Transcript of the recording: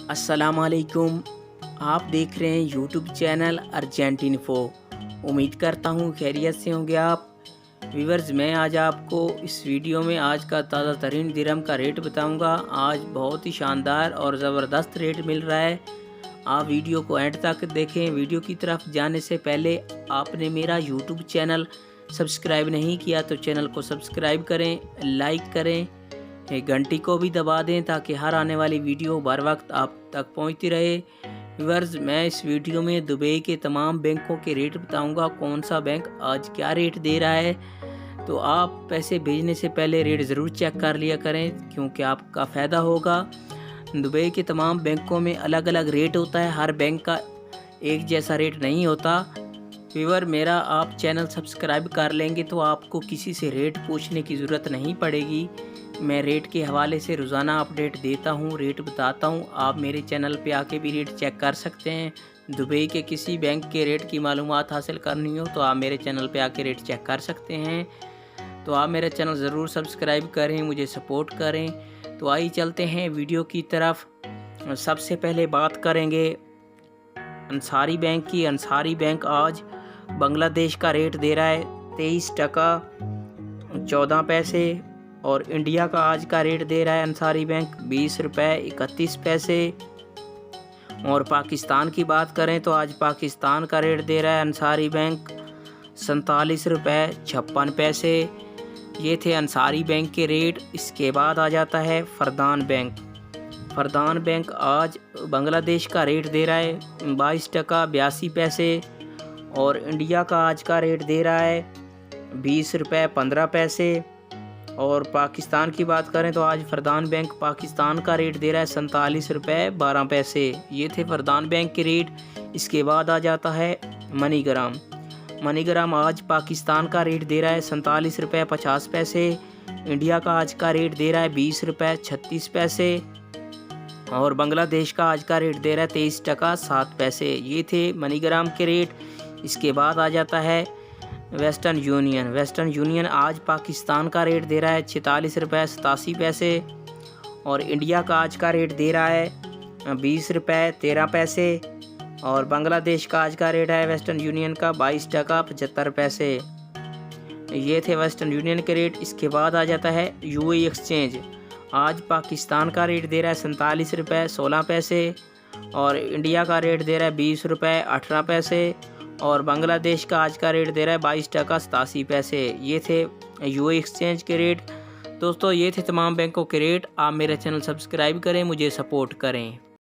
अस्सलामुअलैकुम। आप देख रहे हैं यूट्यूब चैनल अर्जेंट इन्फो। उम्मीद करता हूँ खैरियत से होंगे आप व्यूअर्स। मैं आज आपको इस वीडियो में आज का ताज़ा तरीन दिरहम का रेट बताऊंगा। आज बहुत ही शानदार और ज़बरदस्त रेट मिल रहा है। आप वीडियो को एंड तक देखें। वीडियो की तरफ जाने से पहले आपने मेरा यूट्यूब चैनल सब्सक्राइब नहीं किया तो चैनल को सब्सक्राइब करें, लाइक करें, घंटी को भी दबा दें ताकि हर आने वाली वीडियो बर वक्त आप तक पहुंचती रहे। व्यूअर्स, मैं इस वीडियो में दुबई के तमाम बैंकों के रेट बताऊंगा, कौन सा बैंक आज क्या रेट दे रहा है। तो आप पैसे भेजने से पहले रेट ज़रूर चेक कर लिया करें क्योंकि आपका फ़ायदा होगा। दुबई के तमाम बैंकों में अलग अलग रेट होता है, हर बैंक का एक जैसा रेट नहीं होता। व्यूअर, मेरा आप चैनल सब्सक्राइब कर लेंगे तो आपको किसी से रेट पूछने की ज़रूरत नहीं पड़ेगी। मैं रेट के हवाले से रोज़ाना अपडेट देता हूँ, रेट बताता हूँ। आप मेरे चैनल पे आके भी रेट चेक कर सकते हैं। दुबई के किसी बैंक के रेट की मालूमात हासिल करनी हो तो आप मेरे चैनल पे आके रेट चेक कर सकते हैं। तो आप मेरा चैनल ज़रूर सब्सक्राइब करें, मुझे सपोर्ट करें। तो आइए चलते हैं वीडियो की तरफ। सबसे पहले बात करेंगे अंसारी बैंक की। अंसारी बैंक आज बांग्लादेश का रेट दे रहा है 23 टका 14 पैसे और इंडिया का आज का रेट दे रहा है अंसारी बैंक 20 रुपये 31 पैसे। और पाकिस्तान की बात करें तो आज पाकिस्तान का रेट दे रहा है अंसारी बैंक 47 रुपये 56 पैसे। ये थे अंसारी बैंक के रेट। इसके बाद आ जाता है फरदान बैंक। फरदान बैंक आज बांग्लादेश का रेट दे रहा है 22 टका 82 पैसे और इंडिया का आज का रेट दे रहा है 20 रुपये 15 पैसे। और पाकिस्तान की बात करें तो आज फरदान बैंक पाकिस्तान का रेट दे रहा है 47 रुपये 12 पैसे। ये थे फरदान बैंक के रेट। इसके बाद आ जाता है मनीग्राम। मनीग्राम आज पाकिस्तान का रेट दे रहा है 47 रुपये 50 पैसे। इंडिया का आज का रेट दे रहा है 20 रुपये 36 पैसे और बांग्लादेश का आज का रेट दे रहा है 23 टका 7 पैसे। ये थे मनीग्राम के रेट। इसके बाद आ जाता है वेस्टर्न यूनियन। वेस्टर्न यूनियन आज पाकिस्तान का रेट दे रहा है 46 रुपये 87 पैसे और इंडिया का आज का रेट दे रहा है 20 रुपये 13 पैसे और बांग्लादेश का आज का रेट है वेस्टर्न यूनियन का 22 टका 75 पैसे। ये थे वेस्टर्न यूनियन के रेट। इसके बाद आ जाता है यूएई एक्सचेंज। आज पाकिस्तान का रेट दे रहा है 47 रुपये 16 पैसे और इंडिया का रेट दे रहा है 20 रुपये 18 पैसे और बांग्लादेश का आज का रेट दे रहा है 22 टका 87 पैसे। ये थे यूएई एक्सचेंज के रेट। दोस्तों, ये थे तमाम बैंकों के रेट। आप मेरा चैनल सब्सक्राइब करें, मुझे सपोर्ट करें।